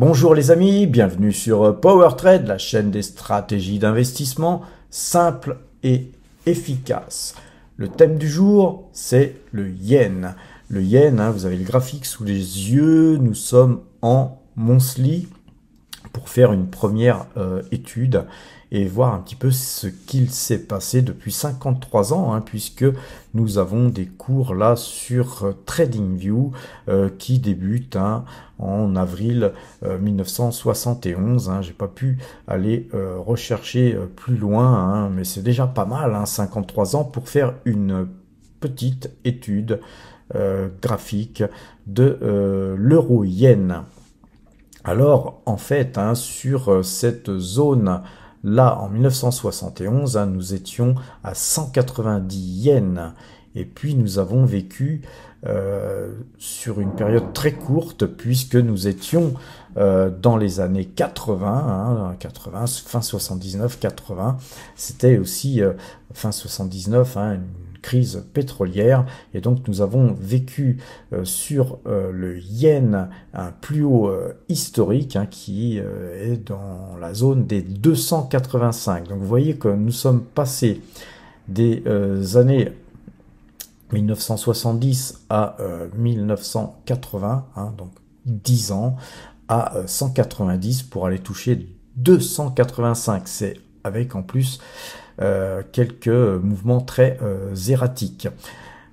Bonjour les amis, bienvenue sur PowerTrade, la chaîne des stratégies d'investissement simples et efficaces. Le thème du jour, c'est le yen. Le yen, vous avez le graphique sous les yeux, nous sommes en monthly pour faire une première étude et voir un petit peu ce qu'il s'est passé depuis 53 ans, puisque nous avons des cours là sur TradingView qui débutent en avril 1971. J'ai pas pu aller rechercher plus loin, mais c'est déjà pas mal, 53 ans pour faire une petite étude graphique de l'euro-yen. Alors, en fait, sur cette zone là, en 1971, nous étions à 190 yens. Et puis, nous avons vécu sur une période très courte, puisque nous étions dans les années 80, 80 fin 79, 80. C'était aussi fin 79, une crise pétrolière, et donc nous avons vécu sur le yen un plus haut historique qui est dans la zone des 285. Donc vous voyez que nous sommes passés des années 1970 à 1980, donc 10 ans, à 190 pour aller toucher 285. C'est avec en plus quelques mouvements très erratiques.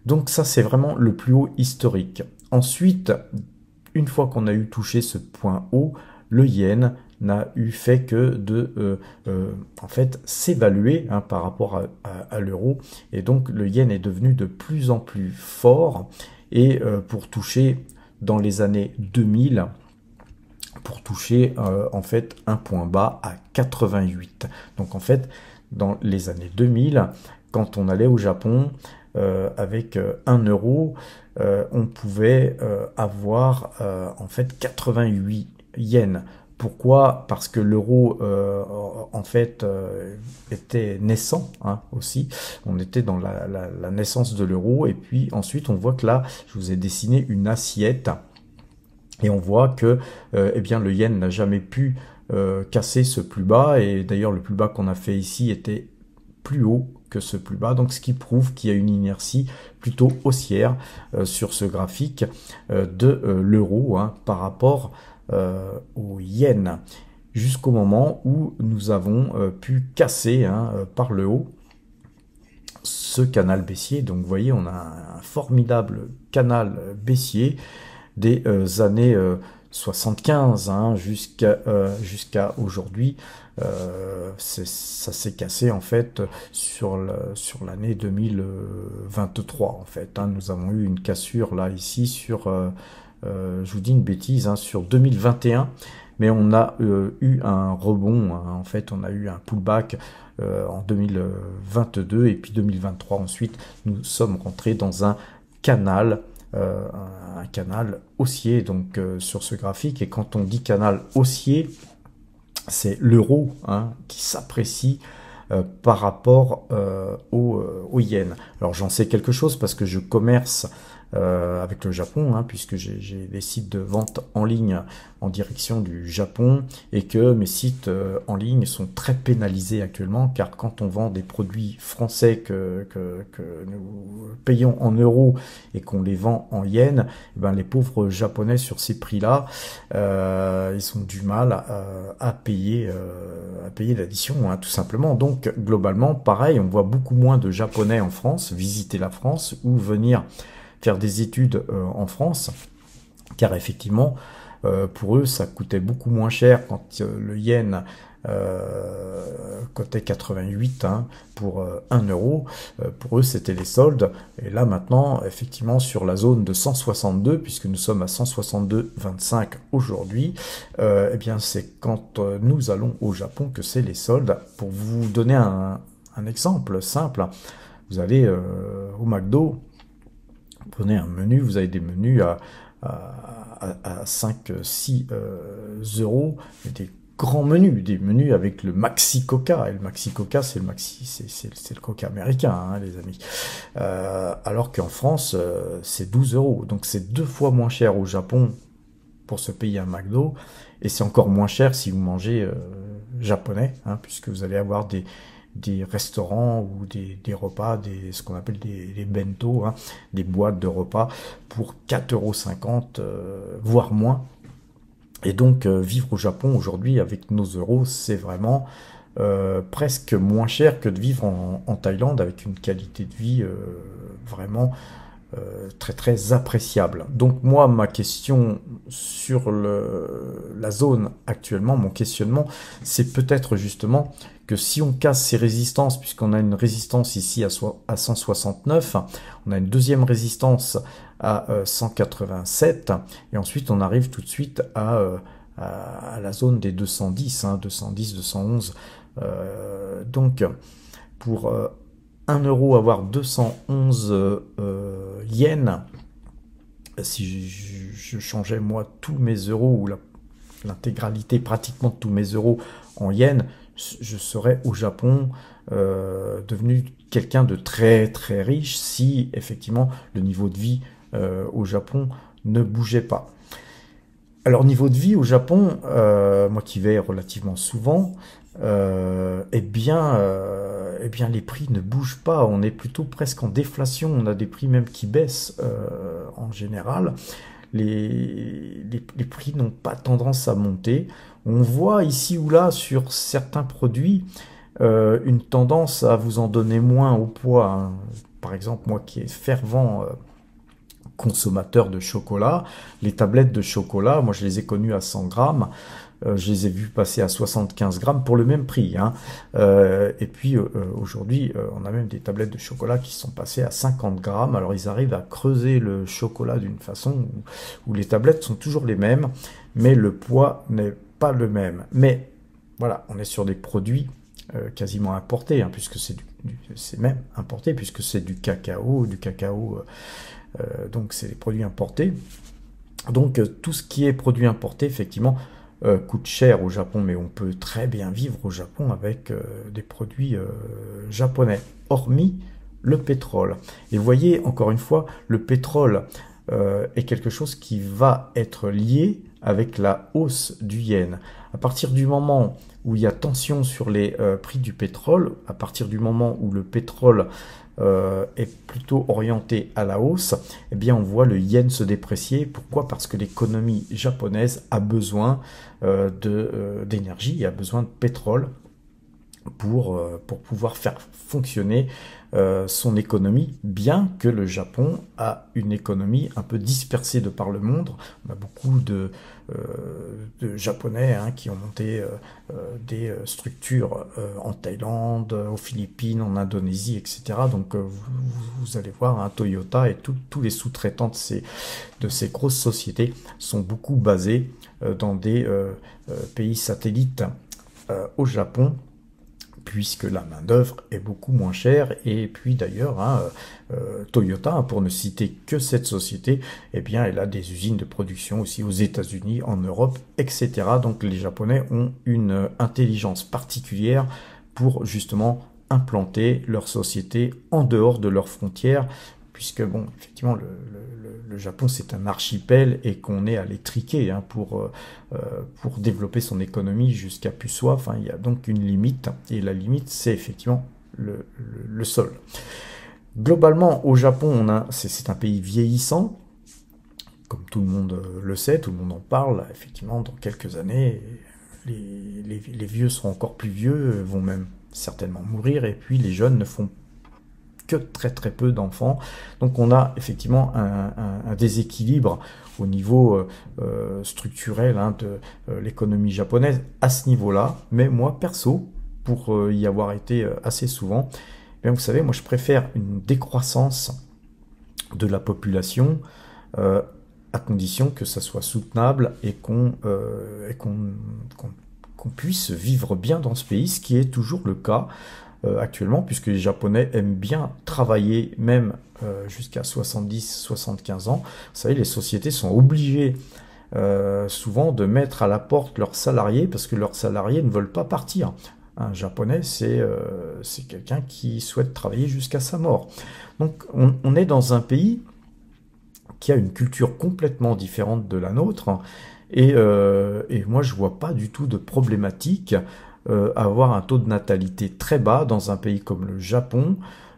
Donc ça, c'est vraiment le plus haut historique. Ensuite, une fois qu'on a eu touché ce point haut, le yen n'a eu fait que de en fait s'évaluer par rapport à l'euro, et donc le yen est devenu de plus en plus fort, et pour toucher dans les années 2000, pour toucher en fait un point bas à 88. Donc en fait, dans les années 2000, quand on allait au Japon avec 1 euro, on pouvait avoir en fait 88 yens. Pourquoi? Parce que l'euro en fait était naissant aussi. On était dans la naissance de l'euro, et puis ensuite on voit que là, je vous ai dessiné une assiette, et on voit que eh bien, le yen n'a jamais pu casser ce plus bas, et d'ailleurs le plus bas qu'on a fait ici était plus haut que ce plus bas, donc ce qui prouve qu'il y a une inertie plutôt haussière sur ce graphique de l'euro par rapport au yen, jusqu'au moment où nous avons pu casser par le haut ce canal baissier. Donc vous voyez, on a un formidable canal baissier des années 75 jusqu'à aujourd'hui. Ça s'est cassé en fait sur l'année 2023 en fait. Nous avons eu une cassure là ici sur je vous dis une bêtise, sur 2021, mais on a eu un rebond, en fait on a eu un pullback en 2022, et puis 2023 ensuite nous sommes rentrés dans un canal haussier donc sur ce graphique. Et quand on dit canal haussier, c'est l'euro qui s'apprécie par rapport au yen. Alors j'en sais quelque chose parce que je commerce avec le Japon, puisque j'ai des sites de vente en ligne en direction du Japon, et que mes sites en ligne sont très pénalisés actuellement, car quand on vend des produits français que nous payons en euros et qu'on les vend en yens, les pauvres japonais sur ces prix-là, ils ont du mal à payer l'addition, tout simplement. Donc globalement, pareil, on voit beaucoup moins de japonais en France visiter la France ou venir faire des études en France, car effectivement, pour eux, ça coûtait beaucoup moins cher quand le yen cotait 88 pour 1 euro. Pour eux, c'était les soldes. Et là, maintenant, effectivement, sur la zone de 162, puisque nous sommes à 162,25 aujourd'hui, eh bien, c'est quand nous allons au Japon que c'est les soldes. Pour vous donner un exemple simple, vous allez au McDo, prenez un menu, vous avez des menus à 5-6 euros, des grands menus, des menus avec le Maxi Coca, et le Maxi Coca c'est le Coca américain, les amis, alors qu'en France c'est 12 euros, donc c'est 2 fois moins cher au Japon pour se payer un McDo, et c'est encore moins cher si vous mangez japonais, hein, puisque vous allez avoir des restaurants ou des repas, ce qu'on appelle des bento, hein, des boîtes de repas pour 4,50 €, voire moins. Et donc vivre au Japon aujourd'hui avec nos euros, c'est vraiment presque moins cher que de vivre en Thaïlande avec une qualité de vie vraiment très très appréciable. Donc moi, ma question sur la zone actuellement, mon questionnement, c'est peut-être justement que si on casse ces résistances, puisqu'on a une résistance ici à 169, on a une deuxième résistance à 187, et ensuite on arrive tout de suite à la zone des 210, 210, 211. Donc pour 1 euro avoir 211 yens, si je changeais moi tous mes euros, ou l'intégralité pratiquement de tous mes euros en yens, je serais au Japon devenu quelqu'un de très très riche si effectivement le niveau de vie au Japon ne bougeait pas. Alors niveau de vie au Japon, moi qui vais relativement souvent, eh bien les prix ne bougent pas, on est plutôt presque en déflation, on a des prix même qui baissent en général. Les prix n'ont pas tendance à monter. On voit ici ou là sur certains produits une tendance à vous en donner moins au poids, hein. Par exemple, moi qui est fervent consommateur de chocolat, les tablettes de chocolat, moi je les ai connues à 100 grammes, je les ai vues passer à 75 grammes pour le même prix, hein. Et puis aujourd'hui, on a même des tablettes de chocolat qui sont passées à 50 grammes. Alors ils arrivent à creuser le chocolat d'une façon où les tablettes sont toujours les mêmes, mais le poids n'est pas le même. Mais voilà, on est sur des produits quasiment importés, hein, puisque c'est même importé, puisque c'est du cacao, donc c'est des produits importés. Donc tout ce qui est produit importé, effectivement, coûte cher au Japon, mais on peut très bien vivre au Japon avec des produits japonais, hormis le pétrole. Et vous voyez, encore une fois, le pétrole est quelque chose qui va être lié avec la hausse du yen. À partir du moment où il y a tension sur les prix du pétrole, à partir du moment où le pétrole est plutôt orienté à la hausse, eh bien on voit le yen se déprécier. Pourquoi? Parce que l'économie japonaise a besoin d'énergie, a besoin de pétrole pour pouvoir faire fonctionner son économie, bien que le Japon a une économie un peu dispersée de par le monde. On a beaucoup de Japonais, hein, qui ont monté des structures en Thaïlande, aux Philippines, en Indonésie, etc. Donc vous allez voir, hein, Toyota et tous les sous-traitants de ces grosses sociétés sont beaucoup basés dans des pays satellites au Japon, puisque la main-d'œuvre est beaucoup moins chère. Et puis d'ailleurs, hein, Toyota, hein, pour ne citer que cette société, eh bien, elle a des usines de production aussi aux États-Unis, en Europe, etc. Donc les Japonais ont une intelligence particulière pour justement implanter leur société en dehors de leurs frontières, puisque bon, effectivement, le Japon c'est un archipel et qu'on est à l'étriquer, hein, pour développer son économie jusqu'à plus soif, hein. Il y a donc une limite, et la limite c'est effectivement le sol. Globalement, au Japon, c'est un pays vieillissant, comme tout le monde le sait, tout le monde en parle. Effectivement, dans quelques années, les vieux seront encore plus vieux, vont même certainement mourir, et puis les jeunes ne font que très très peu d'enfants. Donc on a effectivement un déséquilibre au niveau structurel, hein, de l'économie japonaise à ce niveau-là. Mais moi, perso, pour y avoir été assez souvent, eh bien, vous savez, moi je préfère une décroissance de la population à condition que ça soit soutenable et qu'on puisse vivre bien dans ce pays, ce qui est toujours le cas actuellement, puisque les Japonais aiment bien travailler même jusqu'à 70-75 ans. Vous savez, les sociétés sont obligées souvent de mettre à la porte leurs salariés, parce que leurs salariés ne veulent pas partir. Un Japonais, c'est quelqu'un qui souhaite travailler jusqu'à sa mort. Donc on est dans un pays qui a une culture complètement différente de la nôtre. Et moi, je vois pas du tout de problématique à avoir un taux de natalité très bas dans un pays comme le Japon,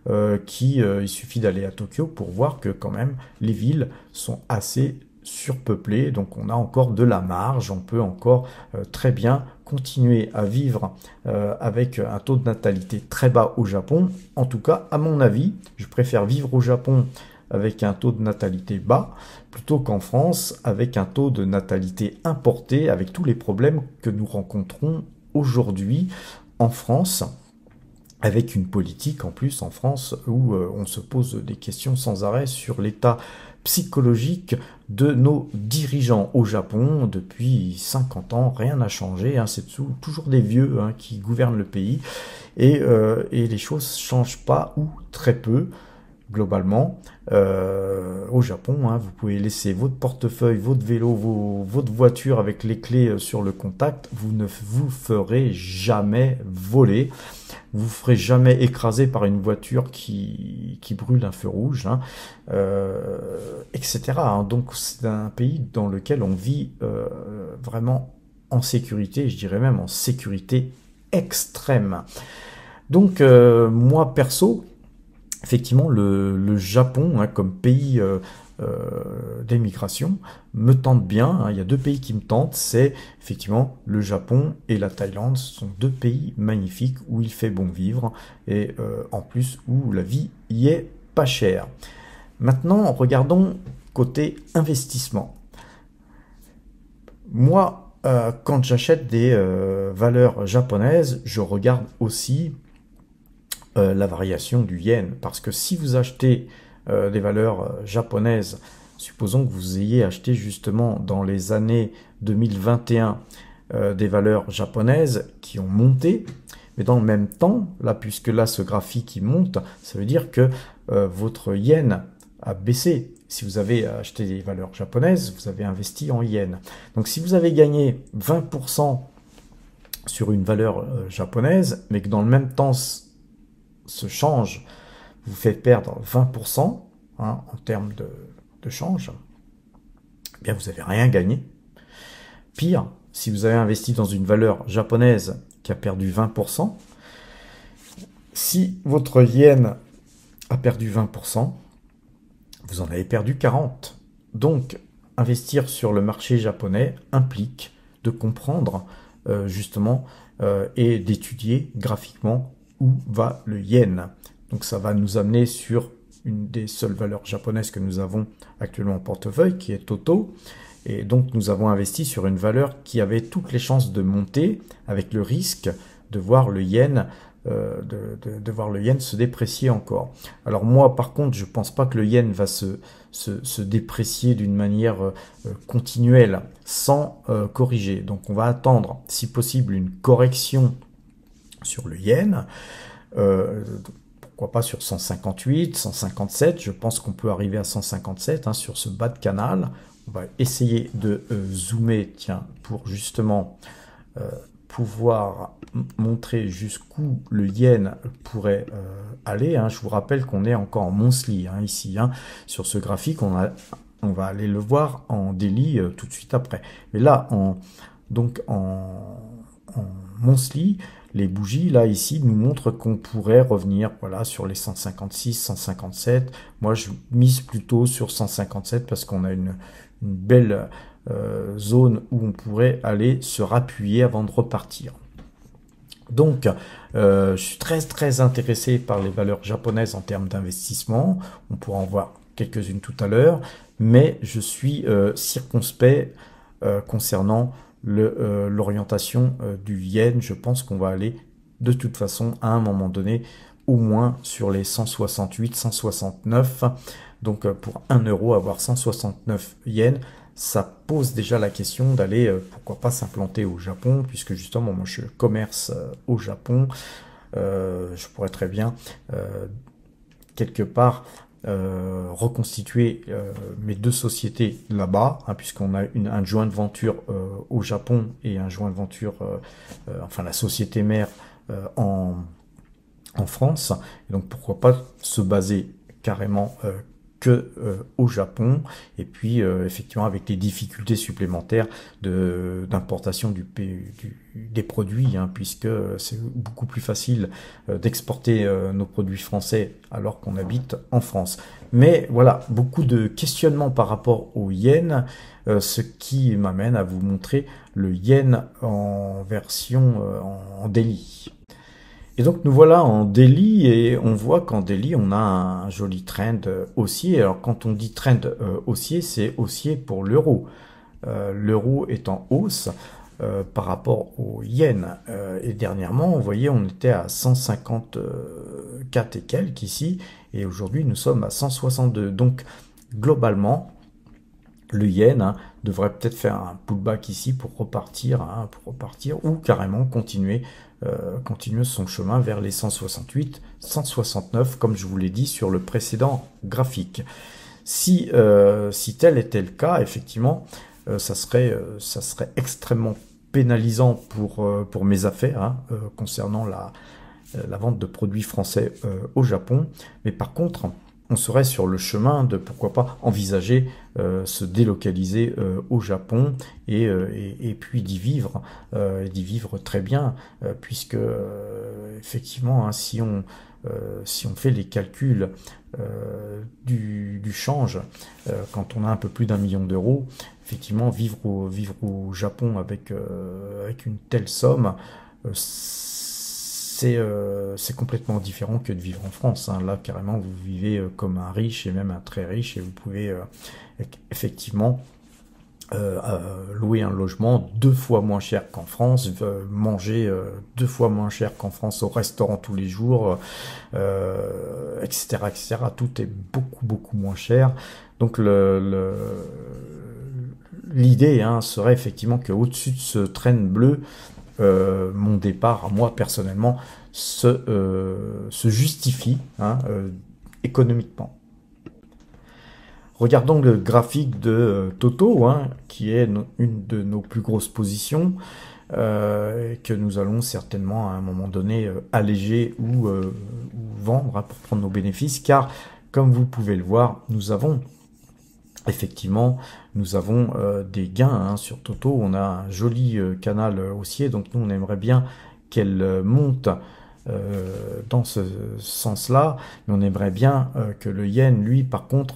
il suffit d'aller à Tokyo pour voir que quand même les villes sont assez surpeuplées, donc on a encore de la marge, on peut encore très bien continuer à vivre avec un taux de natalité très bas au Japon. En tout cas, à mon avis, je préfère vivre au Japon avec un taux de natalité bas, plutôt qu'en France avec un taux de natalité importé, avec tous les problèmes que nous rencontrons aujourd'hui en France, avec une politique en plus en France où on se pose des questions sans arrêt sur l'état psychologique de nos dirigeants. Au Japon, depuis 50 ans, rien n'a changé, hein, c'est toujours des vieux hein, qui gouvernent le pays, et les choses changent pas ou très peu. Globalement, au Japon, hein, vous pouvez laisser votre portefeuille, votre vélo, votre voiture avec les clés sur le contact, vous ne vous ferez jamais voler, vous ferez jamais écraser par une voiture qui brûle un feu rouge, hein, etc. hein. Donc c'est un pays dans lequel on vit vraiment en sécurité, je dirais même en sécurité extrême. Donc moi perso, effectivement, le Japon, hein, comme pays d'émigration, me tente bien. Hein. Il y a deux pays qui me tentent, c'est effectivement le Japon et la Thaïlande. Ce sont deux pays magnifiques où il fait bon vivre et en plus où la vie y est pas chère. Maintenant, regardons côté investissement. Moi, quand j'achète des valeurs japonaises, je regarde aussi la variation du yen. Parce que si vous achetez des valeurs japonaises, supposons que vous ayez acheté justement dans les années 2021 des valeurs japonaises qui ont monté, mais dans le même temps, là, puisque là, ce graphique il monte, ça veut dire que votre yen a baissé. Si vous avez acheté des valeurs japonaises, vous avez investi en yen. Donc si vous avez gagné 20% sur une valeur japonaise, mais que dans le même temps, ce change vous fait perdre 20% hein, en termes de change, eh bien vous n'avez rien gagné. Pire, si vous avez investi dans une valeur japonaise qui a perdu 20%, si votre yen a perdu 20%, vous en avez perdu 40%. Donc, investir sur le marché japonais implique de comprendre justement et d'étudier graphiquement où va le yen. Donc ça va nous amener sur une des seules valeurs japonaises que nous avons actuellement en portefeuille, qui est Toto. Et donc nous avons investi sur une valeur qui avait toutes les chances de monter, avec le risque de voir le yen, de voir le yen se déprécier encore. Alors moi par contre, je pense pas que le yen va se déprécier d'une manière continuelle, sans corriger. Donc on va attendre, si possible, une correction sur le yen, pourquoi pas sur 158, 157, je pense qu'on peut arriver à 157 hein, sur ce bas de canal. On va essayer de zoomer, tiens, pour justement pouvoir montrer jusqu'où le yen pourrait aller. Hein. Je vous rappelle qu'on est encore en monthly hein, ici. Hein. Sur ce graphique, on va aller le voir en daily tout de suite après. Mais là, en monthly, les bougies, là, ici, nous montrent qu'on pourrait revenir voilà, sur les 156, 157. Moi, je mise plutôt sur 157 parce qu'on a une belle zone où on pourrait aller se rappuyer avant de repartir. Donc, je suis très intéressé par les valeurs japonaises en termes d'investissement. On pourra en voir quelques-unes tout à l'heure, mais je suis circonspect concernant l'orientation du yen. Je pense qu'on va aller de toute façon à un moment donné au moins sur les 168, 169. Donc pour 1 euro avoir 169 yens, ça pose déjà la question d'aller pourquoi pas s'implanter au Japon, puisque justement moi je commerce au Japon. Je pourrais très bien quelque part reconstituer mes deux sociétés là-bas, hein, puisqu'on a un joint venture au Japon et un joint venture, enfin la société mère en France. Et donc pourquoi pas se baser carrément que au Japon, et puis effectivement avec les difficultés supplémentaires d'importation des produits, hein, puisque c'est beaucoup plus facile d'exporter nos produits français alors qu'on habite en France. Mais voilà, beaucoup de questionnements par rapport au yen, ce qui m'amène à vous montrer le yen en version en daily. Et donc nous voilà en daily et on voit qu'en daily on a un joli trend haussier. Alors quand on dit trend haussier, c'est haussier pour l'euro. L'euro est en hausse par rapport au yen. Et dernièrement, vous voyez, on était à 154 et quelques ici, et aujourd'hui nous sommes à 162. Donc globalement, le yen devrait peut-être faire un pullback ici pour repartir, ou carrément continuer son chemin vers les 168, 169, comme je vous l'ai dit sur le précédent graphique. Si tel était le cas, effectivement, ça serait extrêmement pénalisant pour mes affaires concernant la vente de produits français au Japon. Mais par contre, on serait sur le chemin de, pourquoi pas, envisager se délocaliser au Japon et puis d'y vivre très bien, puisque effectivement, hein, si on fait les calculs du change, quand on a un peu plus d'1 million d'euros, effectivement, vivre au Japon avec une telle somme, c'est complètement différent que de vivre en France. Hein. Là, carrément, vous vivez comme un riche et même un très riche, et vous pouvez effectivement louer un logement 2 fois moins cher qu'en France, manger 2 fois moins cher qu'en France au restaurant tous les jours, etc., etc. Tout est beaucoup moins cher. Donc l'idée serait effectivement qu'au-dessus de ce train bleu, mon départ, moi personnellement, se justifie économiquement. Regardons le graphique de Toto, qui est une de nos plus grosses positions, que nous allons certainement à un moment donné alléger ou vendre pour prendre nos bénéfices, car comme vous pouvez le voir, nous avons des gains sur Toto. On a un joli canal haussier, donc nous on aimerait bien qu'elle monte dans ce sens-là, mais on aimerait bien que le yen, lui, par contre,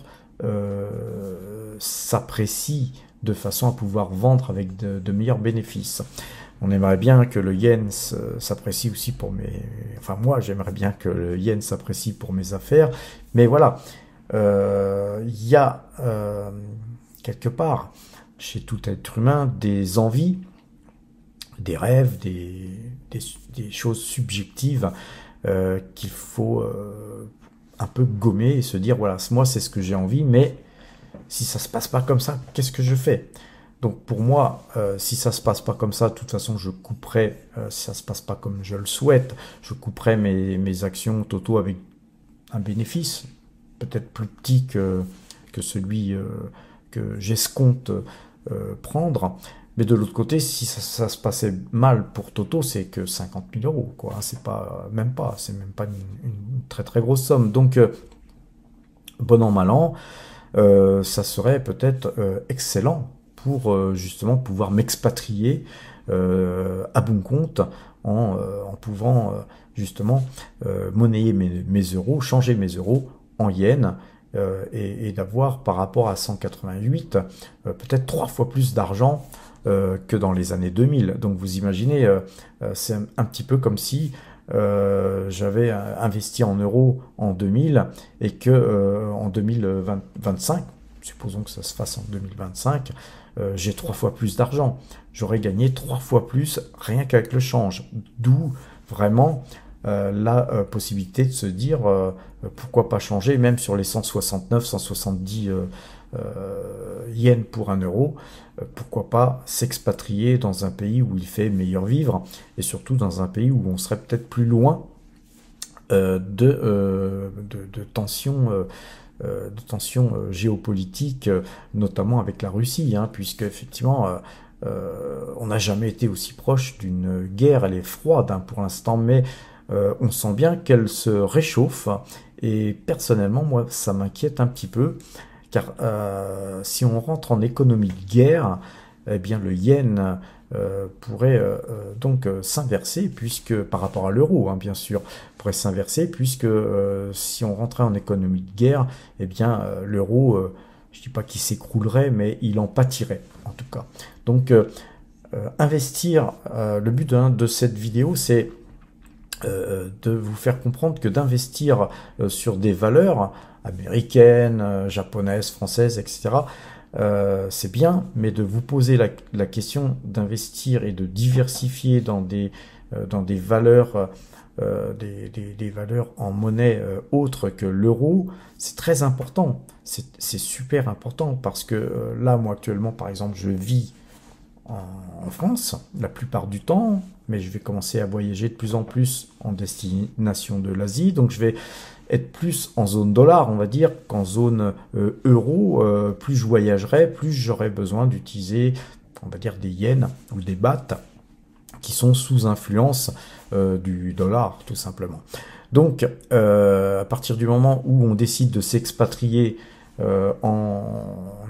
s'apprécie de façon à pouvoir vendre avec de meilleurs bénéfices. On aimerait bien que le yen s'apprécie aussi pour moi j'aimerais bien que le yen s'apprécie pour mes affaires, mais voilà, il y a quelque part chez tout être humain des envies, des rêves, des choses subjectives qu'il faut un peu gommer et se dire, voilà, moi c'est ce que j'ai envie, mais si ça se passe pas comme ça, qu'est-ce que je fais? Donc pour moi, si ça se passe pas comme ça, de toute façon je couperai, si ça se passe pas comme je le souhaite, je couperai mes actions Toto avec un bénéfice peut-être plus petit que celui que j'escompte prendre. Mais de l'autre côté, si ça se passait mal pour Toto, c'est que 50 000 euros, quoi. C'est même pas une très très grosse somme. Donc, bon an, mal an, ça serait peut-être excellent pour justement pouvoir m'expatrier à bon compte en pouvant justement monnayer mes euros, changer mes euros en yens, et d'avoir par rapport à 188 peut-être 3 fois plus d'argent que dans les années 2000. Donc vous imaginez, c'est un petit peu comme si j'avais investi en euros en 2000 et que en 2025, supposons que ça se fasse en 2025, j'ai 3 fois plus d'argent. J'aurais gagné 3 fois plus rien qu'avec le change. D'où vraiment la possibilité de se dire pourquoi pas changer, même sur les 169, 170 yens pour 1 euro, pourquoi pas s'expatrier dans un pays où il fait meilleur vivre, et surtout dans un pays où on serait peut-être plus loin de tensions géopolitiques, notamment avec la Russie, puisque effectivement on n'a jamais été aussi proche d'une guerre. Elle est froide pour l'instant, mais on sent bien qu'elle se réchauffe Et personnellement, moi, ça m'inquiète un petit peu, car si on rentre en économie de guerre, eh bien le yen pourrait donc s'inverser, puisque par rapport à l'euro, hein, bien sûr, pourrait s'inverser, puisque si on rentrait en économie de guerre, eh bien l'euro, je dis pas qu'il s'écroulerait, mais il en pâtirait, en tout cas. Donc investir, le but de cette vidéo, c'est de vous faire comprendre que d'investir sur des valeurs américaines, japonaises, françaises, etc., c'est bien, mais de vous poser la question d'investir et de diversifier dans des valeurs, des valeurs en monnaie autre que l'euro, c'est très important. C'est super important parce que là, moi actuellement, par exemple, je vis en France la plupart du temps, mais je vais commencer à voyager de plus en plus en destination de l'Asie, donc je vais être plus en zone dollar, on va dire, qu'en zone euro. Plus je voyagerai, plus j'aurai besoin d'utiliser, on va dire, des yens ou des bahts qui sont sous influence du dollar, tout simplement. Donc, à partir du moment où on décide de s'expatrier en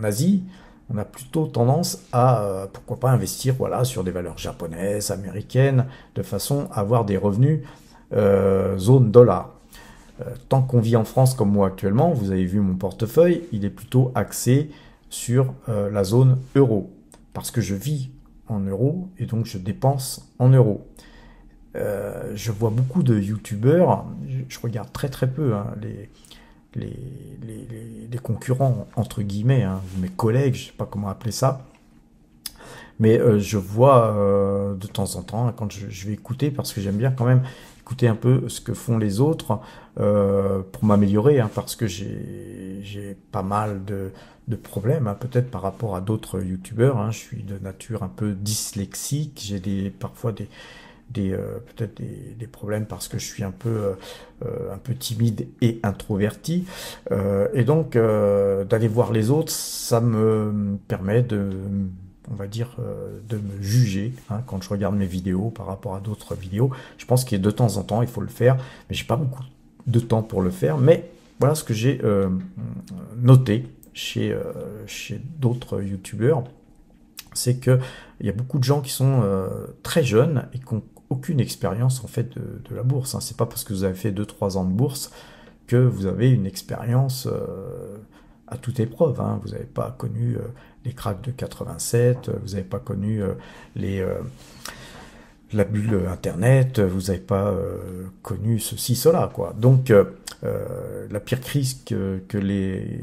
Asie, on a plutôt tendance à, pourquoi pas, investir voilà, sur des valeurs japonaises, américaines, de façon à avoir des revenus zone dollar. Tant qu'on vit en France comme moi actuellement, vous avez vu mon portefeuille, il est plutôt axé sur la zone euro. Parce que je vis en euros et donc je dépense en euros. Je vois beaucoup de youtubeurs, je regarde très très peu hein, les concurrents, entre guillemets, hein, mes collègues, je ne sais pas comment appeler ça, mais je vois de temps en temps, quand je vais écouter, parce que j'aime bien quand même écouter un peu ce que font les autres pour m'améliorer, hein, parce que j'ai pas mal de problèmes, hein, peut-être par rapport à d'autres youtubeurs, hein, je suis de nature un peu dyslexique, j'ai parfois peut-être des problèmes parce que je suis un peu timide et introverti. Et donc, d'aller voir les autres, ça me permet on va dire, de me juger hein, quand je regarde mes vidéos par rapport à d'autres vidéos. Je pense que de temps en temps, il faut le faire, mais j'ai pas beaucoup de temps pour le faire. Mais voilà ce que j'ai noté chez d'autres youtubeurs, c'est qu'il y a beaucoup de gens qui sont très jeunes et qui ont aucune expérience en fait de la bourse. Hein. C'est pas parce que vous avez fait 2-3 ans de bourse que vous avez une expérience à toute épreuve. Hein. Vous n'avez pas connu les cracks de 87, vous n'avez pas connu la bulle Internet, vous n'avez pas connu ceci, cela, quoi. Donc, la pire crise que les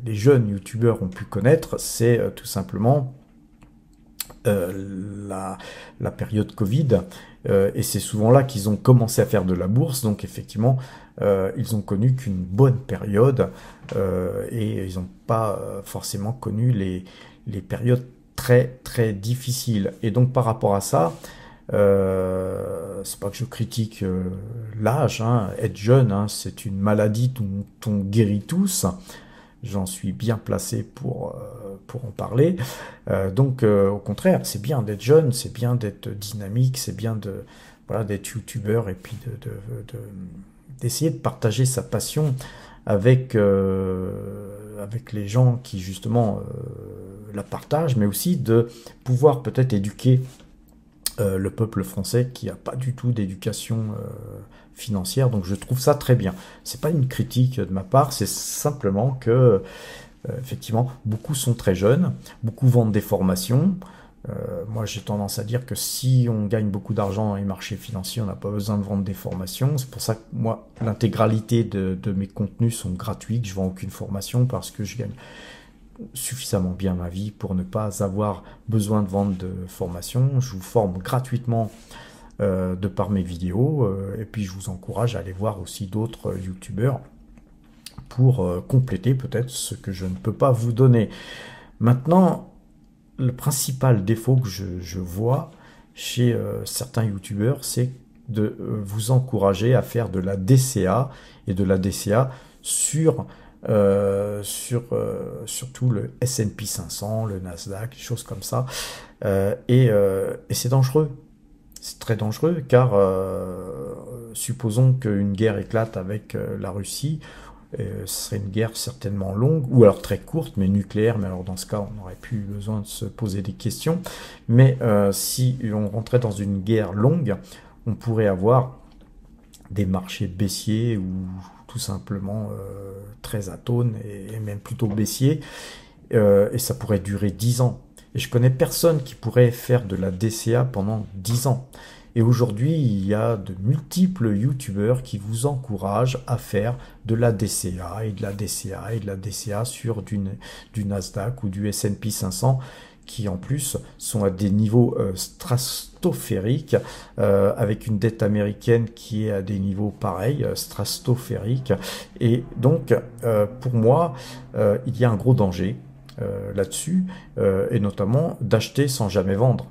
jeunes youtubeurs ont pu connaître, c'est tout simplement la période Covid, et c'est souvent là qu'ils ont commencé à faire de la bourse, donc effectivement ils ont connu qu'une bonne période et ils n'ont pas forcément connu les périodes très très difficiles. Et donc par rapport à ça, c'est pas que je critique l'âge, hein, être jeune, hein, c'est une maladie dont on guérit tous. J'en suis bien placé pour en parler. Donc, au contraire, c'est bien d'être jeune, c'est bien d'être dynamique, c'est bien voilà, d'être youtubeur et puis d'essayer de partager sa passion avec les gens qui, justement, la partagent, mais aussi de pouvoir peut-être éduquer le peuple français qui n'a pas du tout d'éducation financière, donc je trouve ça très bien. C'est pas une critique de ma part, c'est simplement que effectivement beaucoup sont très jeunes, beaucoup vendent des formations. Moi j'ai tendance à dire que si on gagne beaucoup d'argent dans les marchés financiers, on n'a pas besoin de vendre des formations. C'est pour ça que moi l'intégralité de mes contenus sont gratuits, que je vends aucune formation parce que je gagne suffisamment bien ma vie pour ne pas avoir besoin de vendre de formation. Je vous forme gratuitement de par mes vidéos et puis je vous encourage à aller voir aussi d'autres youtubeurs pour compléter peut-être ce que je ne peux pas vous donner. Maintenant, le principal défaut que je vois chez certains youtubeurs, c'est de vous encourager à faire de la DCA et de la DCA sur surtout le S&P 500, le Nasdaq, des choses comme ça. Et c'est dangereux. C'est très dangereux car supposons qu'une guerre éclate avec la Russie, ce serait une guerre certainement longue, ou alors très courte, mais nucléaire, mais alors dans ce cas, on n'aurait plus besoin de se poser des questions. Mais si on rentrait dans une guerre longue, on pourrait avoir des marchés baissiers ou tout simplement très atones et même plutôt baissiers, et ça pourrait durer 10 ans. Et je connais personne qui pourrait faire de la DCA pendant 10 ans. Et aujourd'hui, il y a de multiples youtubeurs qui vous encouragent à faire de la DCA et de la DCA et de la DCA sur du Nasdaq ou du S&P 500 qui en plus sont à des niveaux stratosphériques, avec une dette américaine qui est à des niveaux pareils, stratosphériques. Et donc, pour moi, il y a un gros danger là-dessus, et notamment d'acheter sans jamais vendre.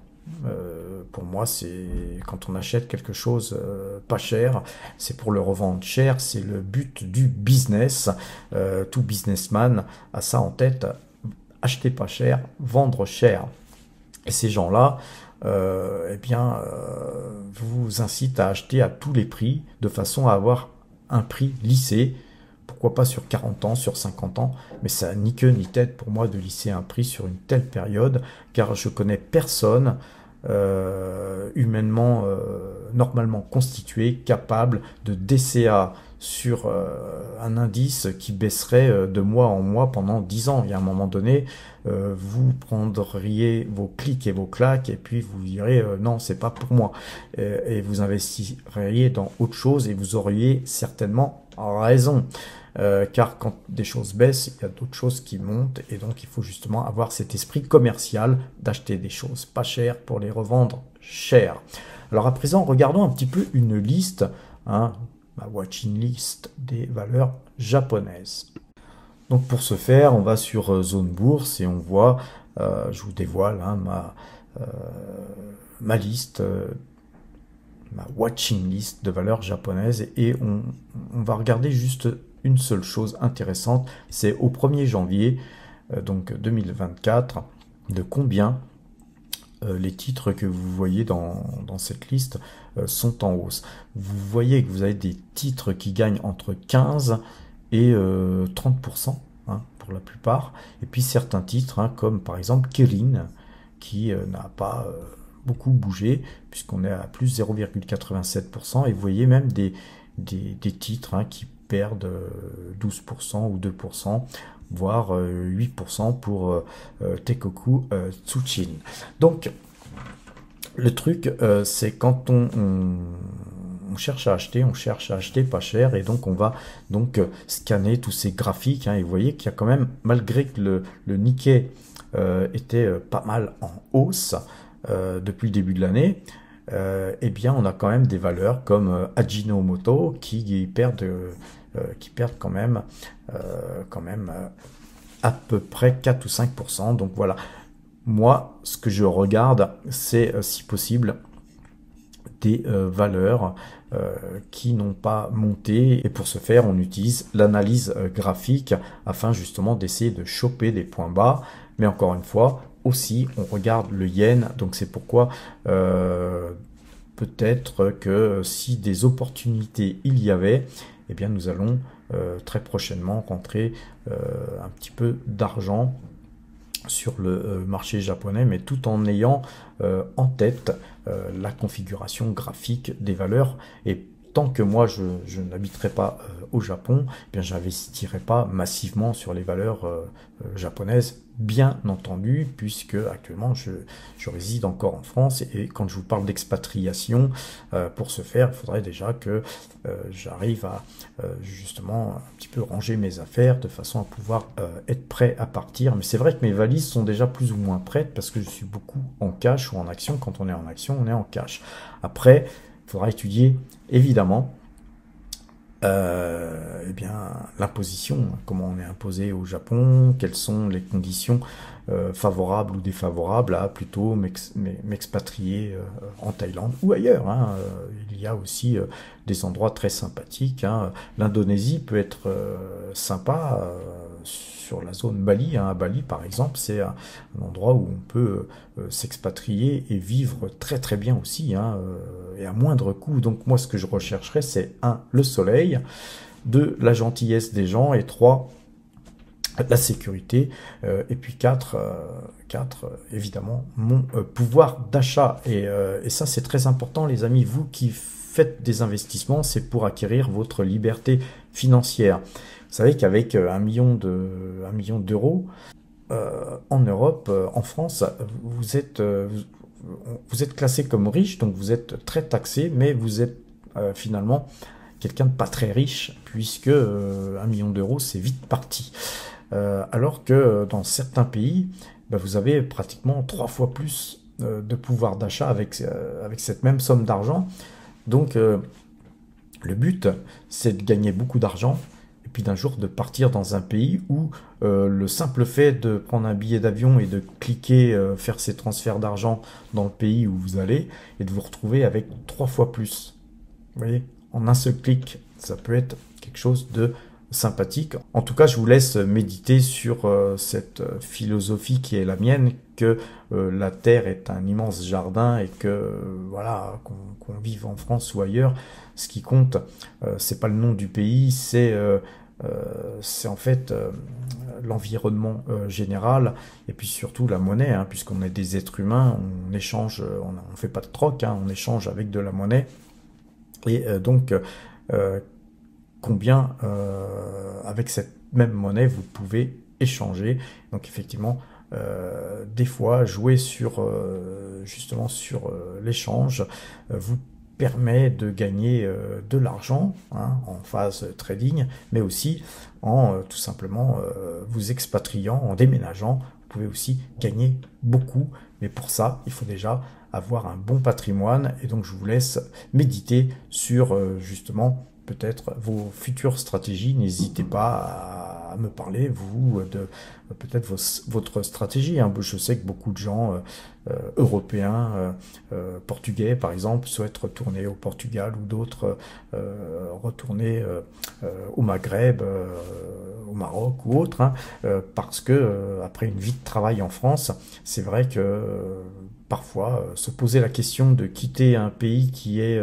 Pour moi, c'est quand on achète quelque chose pas cher, c'est pour le revendre cher, c'est le but du business. Tout businessman a ça en tête, acheter pas cher, vendre cher. Et ces gens-là, vous incitent à acheter à tous les prix, de façon à avoir un prix lissé. Pourquoi pas sur 40 ans, sur 50 ans, mais ça n'a ni queue ni tête pour moi de lisser un prix sur une telle période, car je connais personne humainement, normalement constitué, capable de DCA sur un indice qui baisserait de mois en mois pendant 10 ans. Il y a un moment donné, vous prendriez vos clics et vos claques et puis vous direz non, c'est pas pour moi. Et vous investiriez dans autre chose et vous auriez certainement raison. Car quand des choses baissent, il y a d'autres choses qui montent, et donc il faut justement avoir cet esprit commercial d'acheter des choses pas chères pour les revendre cher. Alors à présent, regardons un petit peu une liste, ma watching list des valeurs japonaises. Donc pour ce faire, on va sur Zone Bourse et on voit, je vous dévoile ma liste, ma watching list de valeurs japonaises, et on va regarder juste une seule chose intéressante, c'est au 1er janvier donc 2024, de combien les titres que vous voyez dans cette liste sont en hausse. Vous voyez que vous avez des titres qui gagnent entre 15 et 30%, pour la plupart, et puis certains titres, comme par exemple Kirin, qui n'a pas beaucoup bougé, puisqu'on est à plus 0,87%, et vous voyez même des titres qui perdent 12% ou 2%, voire 8% pour Teikoku Tsushin. Donc, le truc, c'est quand on cherche à acheter, pas cher, et donc on va scanner tous ces graphiques, et vous voyez qu'il y a quand même, malgré que le Nikkei était pas mal en hausse depuis le début de l'année, on a quand même des valeurs comme Ajinomoto qui perdent quand même à peu près 4 ou 5%. Donc voilà, moi ce que je regarde, c'est si possible des valeurs qui n'ont pas monté, et pour ce faire on utilise l'analyse graphique afin justement d'essayer de choper des points bas. Mais encore une fois, aussi on regarde le yen, donc c'est pourquoi peut-être que si des opportunités il y avait, nous allons très prochainement rentrer un petit peu d'argent sur le marché japonais, mais tout en ayant en tête la configuration graphique des valeurs. Et tant que moi je n'habiterai pas au Japon, j'investirai pas massivement sur les valeurs japonaises, bien entendu, puisque actuellement je réside encore en France, et quand je vous parle d'expatriation, pour ce faire, il faudrait déjà que j'arrive à justement un petit peu ranger mes affaires de façon à pouvoir être prêt à partir. Mais c'est vrai que mes valises sont déjà plus ou moins prêtes, parce que je suis beaucoup en cash ou en action. Quand on est en action, on est en cash. Après, il faudra étudier évidemment l'imposition, comment on est imposé au Japon, quelles sont les conditions favorables ou défavorables à plutôt m'expatrier en Thaïlande ou ailleurs. Il y a aussi des endroits très sympathiques. L'Indonésie peut être sympa sur la zone Bali, hein. À Bali, par exemple, c'est un endroit où on peut s'expatrier et vivre très très bien aussi, hein, et à moindre coût. Donc moi, ce que je rechercherais, c'est 1, le soleil, 2, la gentillesse des gens, et 3, la sécurité, et puis 4, évidemment, mon pouvoir d'achat. Et ça, c'est très important, les amis. Vous qui faites des investissements, c'est pour acquérir votre liberté financière. Vous savez qu'avec 1 million d'euros, en Europe, en France, vous êtes classé comme riche, donc vous êtes très taxé, mais vous êtes finalement quelqu'un de pas très riche, puisque 1 million d'euros, c'est vite parti. Alors que dans certains pays, vous avez pratiquement 3 fois plus de pouvoir d'achat avec cette même somme d'argent. Donc le but, c'est de gagner beaucoup d'argent, et puis d'un jour de partir dans un pays où le simple fait de prendre un billet d'avion et de cliquer, faire ces transferts d'argent dans le pays où vous allez, et de vous retrouver avec 3 fois plus. Vous voyez, en un seul clic, ça peut être quelque chose de sympathique. En tout cas, je vous laisse méditer sur cette philosophie qui est la mienne, que la Terre est un immense jardin, et que voilà, qu'on vive en France ou ailleurs, ce qui compte, c'est pas le nom du pays, c'est en fait l'environnement général, et puis surtout la monnaie, hein, puisqu'on est des êtres humains, on échange, on fait pas de troc, hein, on échange avec de la monnaie, et donc combien avec cette même monnaie vous pouvez échanger. Donc effectivement, des fois jouer sur justement sur l'échange vous permet de gagner de l'argent, hein, en phase trading, mais aussi en tout simplement vous expatriant, en déménageant, vous pouvez aussi gagner beaucoup. Mais pour ça, il faut déjà avoir un bon patrimoine, et donc je vous laisse méditer sur justement peut-être vos futures stratégies. N'hésitez pas à me parler, vous, de peut-être votre stratégie, hein. Je sais que beaucoup de gens européens, portugais par exemple, souhaitent retourner au Portugal, ou d'autres retourner au Maghreb, au Maroc ou autre, hein, parce que après une vie de travail en France, c'est vrai que parfois se poser la question de quitter un pays qui est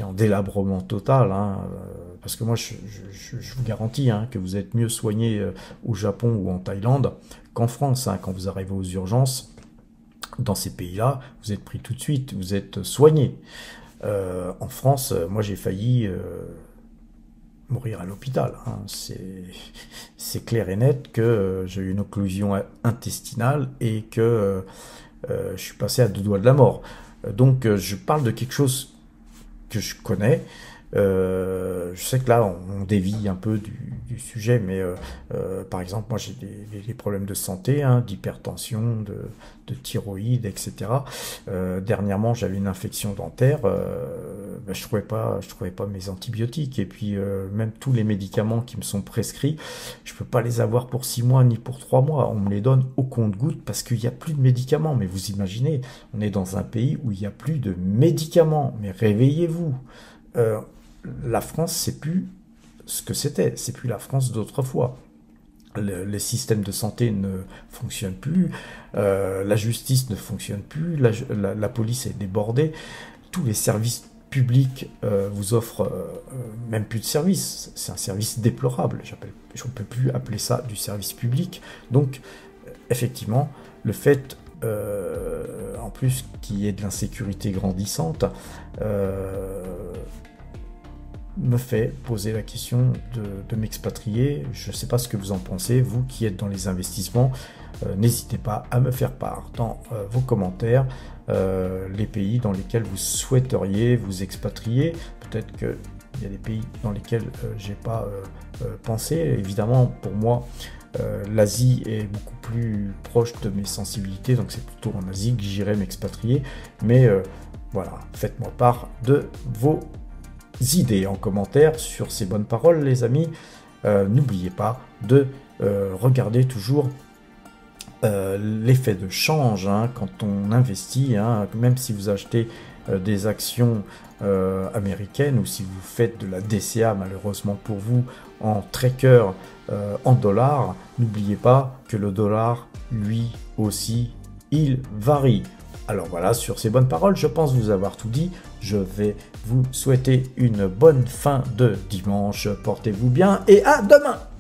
en délabrement total, hein, parce que moi je vous garantis, hein, que vous êtes mieux soigné au Japon ou en Thaïlande qu'en France, hein. Quand vous arrivez aux urgences dans ces pays-là, vous êtes pris tout de suite, vous êtes soigné. En France, moi j'ai failli mourir à l'hôpital, hein. C'est clair et net que j'ai eu une occlusion intestinale, et que je suis passé à 2 doigts de la mort. Donc je parle de quelque chose que je connais. Je sais que là on dévie un peu du sujet, mais par exemple moi j'ai des problèmes de santé, hein, d'hypertension, de thyroïde, etc. Dernièrement j'avais une infection dentaire, je trouvais pas mes antibiotiques, et puis même tous les médicaments qui me sont prescrits, je peux pas les avoir pour 6 mois ni pour 3 mois, on me les donne au compte-gouttes parce qu'il n'y a plus de médicaments. Mais vous imaginez, on est dans un pays où il n'y a plus de médicaments, mais réveillez-vous. La France, c'est plus ce que c'était, c'est plus la France d'autrefois. Les systèmes de santé ne fonctionnent plus, la justice ne fonctionne plus, la police est débordée, tous les services publics vous offrent même plus de services. C'est un service déplorable, je ne peux plus appeler ça du service public. Donc effectivement, le fait en plus qu'il y ait de l'insécurité grandissante, me fait poser la question de m'expatrier. Je ne sais pas ce que vous en pensez, vous qui êtes dans les investissements. N'hésitez pas à me faire part dans vos commentaires les pays dans lesquels vous souhaiteriez vous expatrier. Peut-être qu'il y a des pays dans lesquels j'ai pas pensé. Évidemment, pour moi, l'Asie est beaucoup plus proche de mes sensibilités, donc c'est plutôt en Asie que j'irai m'expatrier. Mais voilà, faites-moi part de vos idées en commentaire sur ces bonnes paroles, les amis. N'oubliez pas de regarder toujours l'effet de change, hein, quand on investit, hein, même si vous achetez des actions américaines, ou si vous faites de la DCA, malheureusement pour vous, en tracker en dollars, n'oubliez pas que le dollar, lui aussi, il varie. Alors voilà, sur ces bonnes paroles, je pense vous avoir tout dit. Je vais vous souhaiter une bonne fin de dimanche. Portez-vous bien et à demain!